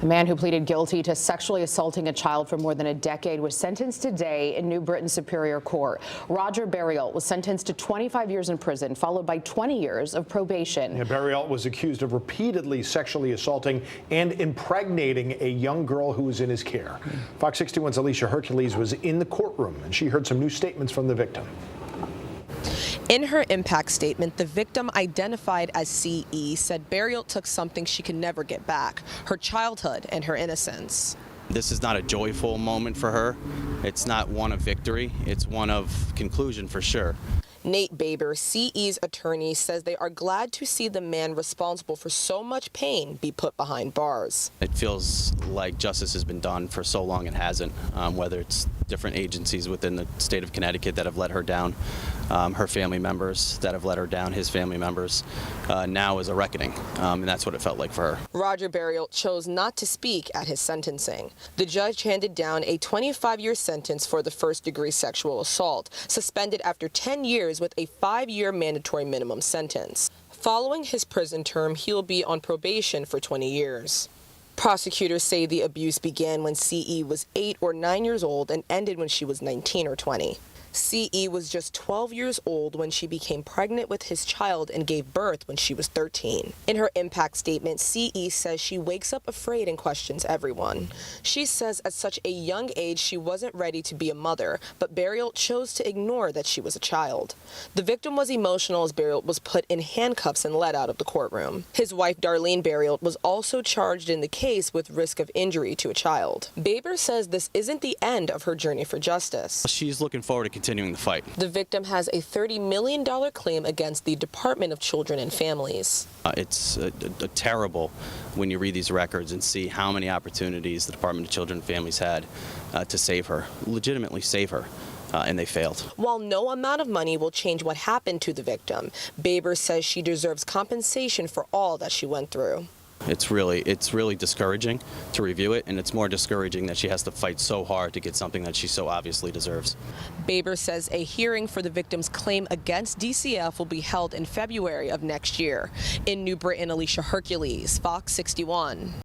The man who pleaded guilty to sexually assaulting a child for more than a decade was sentenced today in New Britain Superior Court. Roger Barriault was sentenced to 25 years in prison, followed by 20 years of probation. Yeah, Barriault was accused of repeatedly sexually assaulting and impregnating a young girl who was in his care. Fox 61's Alicia Hercules was in the courtroom, and she heard some new statements from the victim. In her impact statement, the victim, identified as CE, said Barriault took something she could never get back, her childhood and her innocence. This is not a joyful moment for her. It's not one of victory. It's one of conclusion for sure. Nate Baber, CE's attorney, says they are glad to see the man responsible for so much pain be put behind bars. It feels like justice has been done for so long and hasn't, whether it's different agencies within the state of Connecticut that have let her down, her family members that have let her down, his family members. Now is a reckoning, and that's what it felt like for her. Roger Barriault chose not to speak at his sentencing. The judge handed down a 25-year sentence for the first-degree sexual assault, suspended after 10 years with a 5-year mandatory minimum sentence. Following his prison term, he'll be on probation for 20 years. Prosecutors say the abuse began when CE was 8 or 9 years old and ended when she was 19 or 20. CE was just 12 years old when she became pregnant with his child and gave birth when she was 13. In her impact statement, CE says she wakes up afraid and questions everyone. She says at such a young age she wasn't ready to be a mother, but Barriault chose to ignore that she was a child. The victim was emotional as Barriault was put in handcuffs and led out of the courtroom. His wife, Darlene Barriault, was also charged in the case with risk of injury to a child. Baber says this isn't the end of her journey for justice. She's looking forward to continuing the fight. The victim has a $30 million claim against the Department of Children and Families. It's terrible when you read these records and see how many opportunities the Department of Children and Families had to save her, legitimately save her. And they failed. While no amount of money will change what happened to the victim, Baber says she deserves compensation for all that she went through. It's really discouraging to review it, and it's more discouraging that she has to fight so hard to get something that she so obviously deserves. Baber says a hearing for the victim's claim against DCF will be held in February of next year. In New Britain, Alicia Hercules, Fox 61.